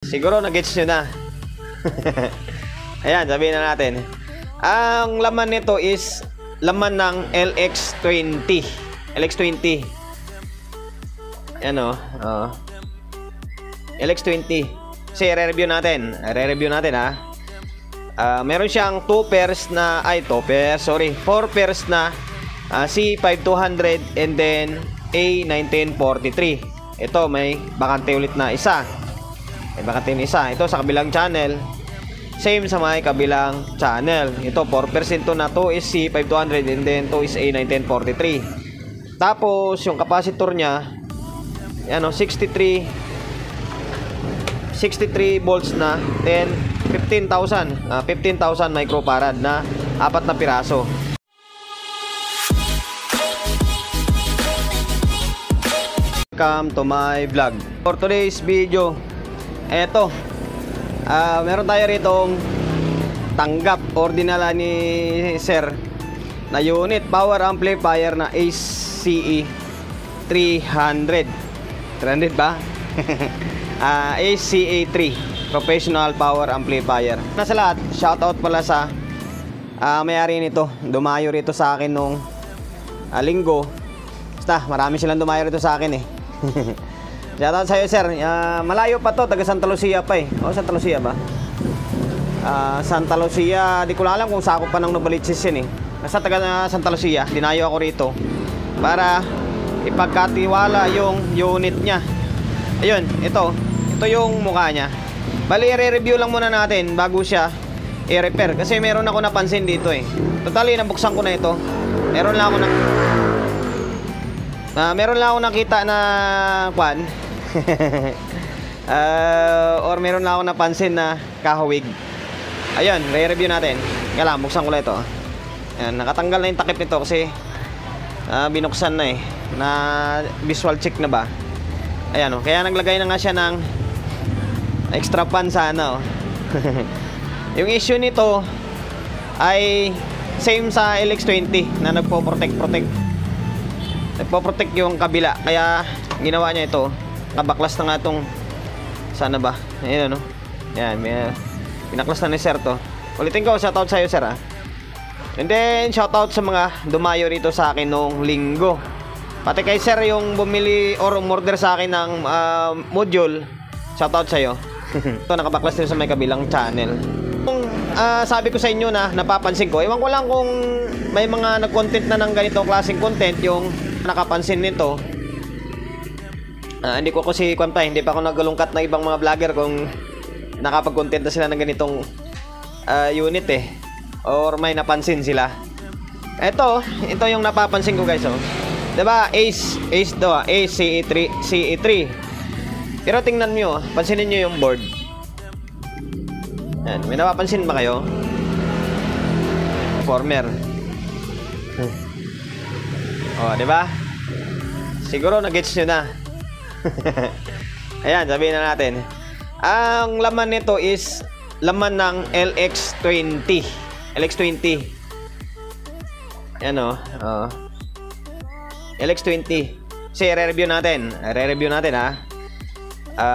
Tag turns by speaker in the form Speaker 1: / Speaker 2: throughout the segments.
Speaker 1: Siguro nag-gets nyo na. Ayan, sabihin na natin. Ang laman nito is laman ng LX20. LX20. Ayan o. LX20. Kasi re-review natin. Ha. Meron siyang 4 pairs na 4 pairs na C5200 and then A1943. Ito may bakante ulit na isa. Ito sa kabilang channel. Same sa may kabilang channel. Ito 4% na 2 is C5200 and then 2 is A1943. Tapos yung capacitor niya, ano, 63 volts na, then 15,000 microfarad na 4 na piraso. Welcome to my vlog. For today's video, eto, meron tayo ritong tanggap or dinala ni sir na unit power amplifier na ACE 300 ba? ACE 3 professional power amplifier. Nasa lahat, shoutout pala sa may-ari nito. Dumayo rito sa akin nung linggo. Basta marami silang dumayo rito sa akin eh. Shoutout sa'yo sir. Malayo pa to, taga Santa Lucia pa eh. Santa Lucia ba? Santa Lucia, di ko alam kung sakop pa ng Novaliches yun eh. Nasa taga Santa Lucia, dinayo ako rito para ipagkatiwala yung unit niya. Ayun, ito yung mukha niya. Bali, i-review lang muna natin bago siya i-repair. Kasi meron ako napansin dito eh. Totally, nabuksan ko na ito. Meron lang ako nakita na kwan. Or meron lang ako napansin na kahawig. Ayun, re-review natin. Kaya lang, buksan ko lang ito. Ayan, nakatanggal na yung takip nito kasi binuksan na eh. Na visual check na ba? Ayan o, kaya naglagay na nga siya ng extra pan sana o. Yung issue nito ay same sa LX20 na nagpo-protect yung kabila. Kaya ginawa niya ito, kabaklas na nga itong sana ba? Ayan o. Ayan, pinaklas na ni sir to. Ulitin ko, shoutout sa'yo sir ha. And then shoutout sa mga dumayo rito sa akin nung linggo. Pati kay sir yung bumili or umorder sa akin ng module. Shoutout sa'yo. Ito nakabaklas din sa may kabilang channel. Kung sabi ko sa inyo na napapansin ko, ewan ko lang kung may mga nag-content na ng ganitong klaseng content yung nakapansin nito. Hindi ko kasi hindi pa ako nagalungkat na ibang mga vlogger kung nakapag-content na sila ng ganitong unit eh. Or may napansin sila. Ito yung napapansin ko guys oh. Diba ACE do, CE3. Pero tingnan nyo, pansinin nyo yung board. Yan, may napapansin ba kayo? Former. Diba? Siguro nag-gets nyo na. Ayan, sabihin na natin. Ang laman nito is laman ng LX20. Ayan o. LX20. Kasi re-review natin ha.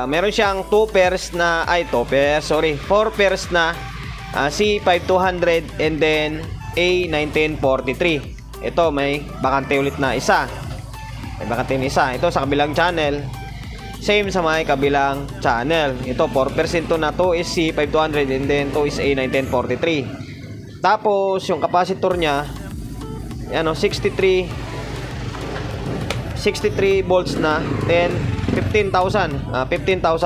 Speaker 1: Meron siyang 4 pairs na 4 pairs na C5200 and then A1943. Ito may bakante ulit na isa. Ito sa kabilang channel. Same sa may kabilang channel. Ito 4% na 2 is C5200 and then 2 is A1943. Tapos yung capacitor niya, ano, 63 volts na, then 15,000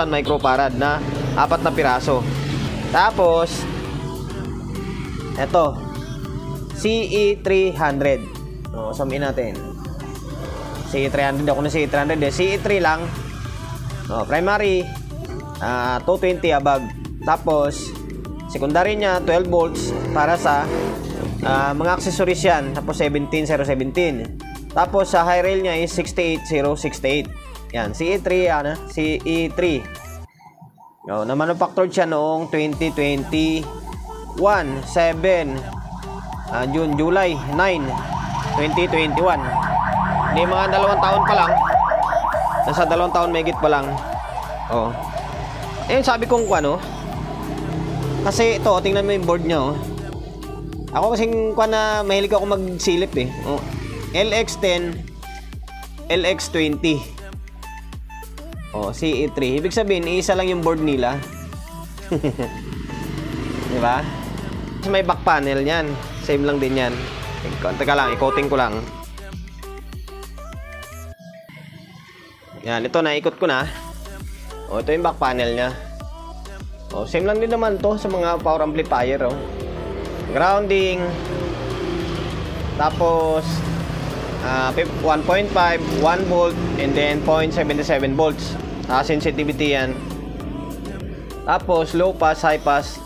Speaker 1: microfarad na 4 na piraso. Tapos eto CE 300. Sabihin natin CE 300, ako na CE 300 CE 3 lang. Primary 220 above. Tapos secondary niya 12 volts para sa mga accessories yan. Tapos 17017. Tapos sa high rail niya is 68068. Yan, CE3 CE3. Na manufactured siya noong 2021 July 9 2021. Hindi mga 2 taon pa lang. Nasa 2 taon mahigit pa lang. Ayun, sabi kong ano. Kasi ito, tingnan mo yung board niya, oh. Ako kasing na mahilig ako magsilip eh. Oh. LX10, LX20. Oh, CE3. Ibig sabihin, isa lang yung board nila. Di ba? May back panel yan. Same lang din yan. Teka lang, i-coating ko lang. Yan, ito na, ikot ko na. O, ito yung back panel nya. O, same lang din naman to sa mga power amplifier, oh. Grounding. Tapos 1.5, 1 volt, and then 0.77 volts. Sensitivity yan. Tapos low pass, high pass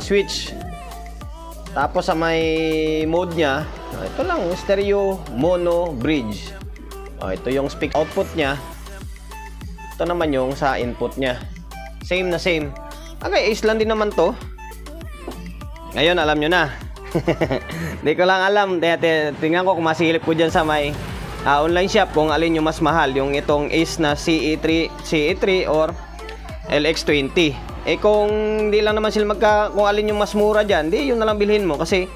Speaker 1: switch. Tapos sa may mode nya, ito lang, stereo mono bridge. Ito yung speak output nya. Ito naman yung sa input nya. Same na same. Okay, ace lang din naman to. Ngayon, alam nyo na. Hindi ko lang alam. Tingnan ko kung masilip ko dyan sa may online shop kung alin yung mas mahal. Yung itong ace na CE3 or LX20. Kung hindi lang naman sila kung alin yung mas mura dyan, di yun na lang bilhin mo. Kasi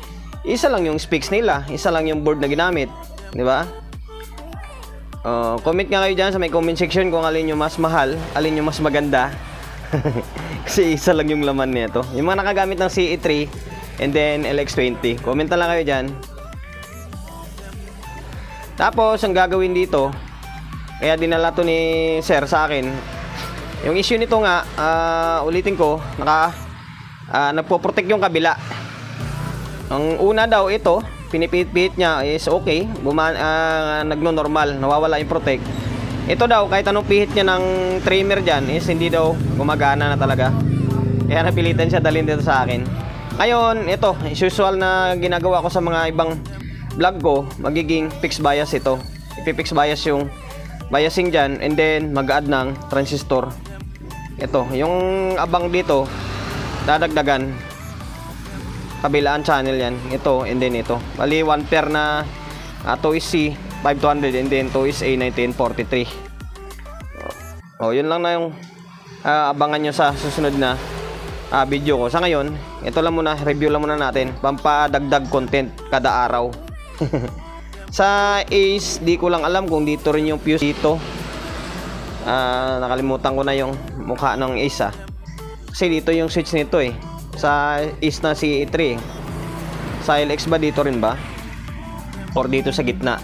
Speaker 1: isa lang yung specs nila. Isa lang yung board na ginamit. Di ba? Comment nga kayo dyan sa may comment section kung alin yung mas mahal, alin yung mas maganda. Kasi isa lang yung laman nito. Yung mga nakagamit ng CE3 and then LX20. Comment na lang kayo dyan. Tapos ang gagawin dito, kaya dinala to ni sir sa akin. Yung issue nito nga, ulitin ko, nagpo-protect yung kabila. Ang una daw ito, pinipihit niya is okay, nagno-normal, nawawala yung protect. Ito daw, kahit anong pihit niya ng trimmer dyan, is hindi daw gumagana na talaga. Kaya napilitan siya dalhin dito sa akin. Ngayon, ito, usual na ginagawa ko sa mga ibang vlog ko, magiging fixed bias ito. Ipi-fixed bias yung biasing dyan, and then mag-add ng transistor. Ito, yung abang dito, dadagdagan. Kabilaan channel yan. Ito, and then ito. Bali, 1 pair na 2C 5200 and then 2SA 1943. Yun lang na yung abangan nyo sa susunod na video ko. Sa ngayon, ito lang muna, review lang muna natin. Pampadagdag content kada araw. Sa Ace, di ko lang alam kung dito rin yung fuse dito. Nakalimutan ko na yung mukha ng Ace kasi dito yung switch nito eh. Sa Ace na CE3. Sa LX ba dito rin ba? Or dito sa gitna?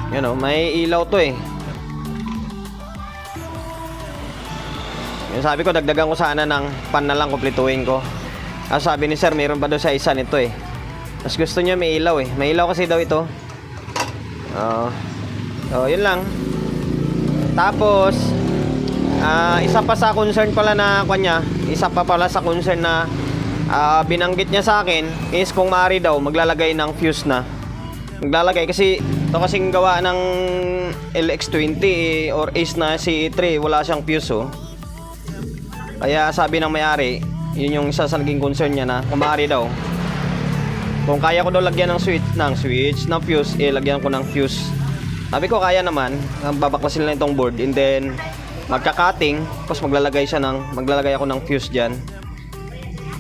Speaker 1: Yan o, may ilaw to eh. Yung sabi ko, dagdagan ko sana ng pan na lang, kumpletuhin ko. Sabi ni sir, mayroon pa doon sa isa nito eh. Mas gusto niya may ilaw eh. May ilaw kasi daw ito. Yun lang. Tapos isa pa sa concern pala na kanya, isa pa pala sa concern na binanggit niya sa akin is kung maaari daw maglalagay ng fuse na. Maglalagay kasi ito kasing gawa ng LX20 or Ace na CE3, wala siyang fuse oh. Kaya sabi ng may-ari, yun yung isa sa naging concern niya na kung maaari daw, kung kaya ko daw lagyan ng switch ng fuse, lagyan ko ng fuse. Sabi ko kaya naman, babaklasin lang itong board and then magka-cutting, tapos maglalagay ako ng fuse dyan.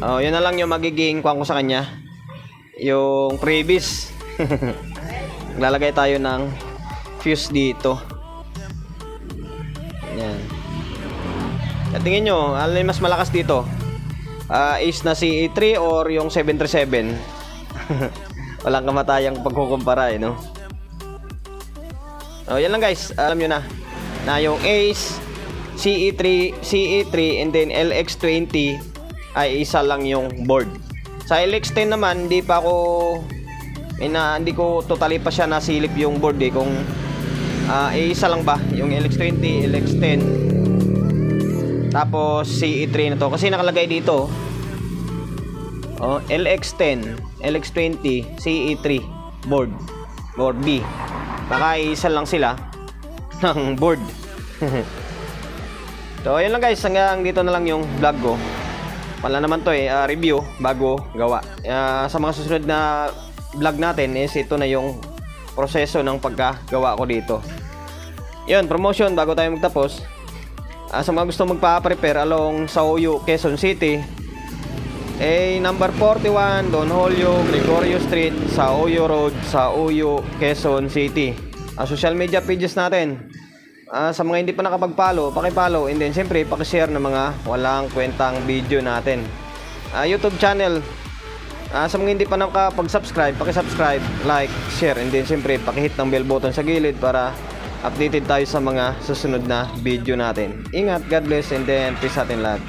Speaker 1: Yun na lang yung magiging kuha ko sa kanya, yung previous. Maglalagay tayo ng fuse dito. Yan. At tingin nyo, alin mas malakas dito? Ace na CE3 or yung 737? Walang kamatayang pagkukumpara eh, no? Yan lang guys, alam nyo na yung Ace CE3 and then LX20 ay isa lang yung board. Sa LX10 naman, hindi ko totally pa siya nasilip yung board eh, kung isa lang ba yung LX20, LX10 tapos CE3 na to, kasi nakalagay dito LX10, LX20, CE3 board B. Baka isa lang sila ng board. So ayun lang guys, hanggang dito na lang yung vlog ko. Wala naman to review bago gawa. Sa mga susunod na vlog natin is ito na yung proseso ng pagkagawa ko dito. Yun, promotion bago tayo magtapos. Sa mga gusto magpa-prepare along Sauyo, Quezon City, number 41 Don Julio Gregorio Street, Sauyo Road, Sauyo, Quezon City. Social media pages natin, sa mga hindi pa nakapag-follow, paki-follow, and then siyempre paki-share ng mga walang kwentang video natin. YouTube channel, sa mga hindi pa nakapag-subscribe, paki-subscribe, like, share, and then siyempre paki-hit ng bell button sa gilid para updated tayo sa mga susunod na video natin. Ingat, God bless, and then peace sa atin lahat.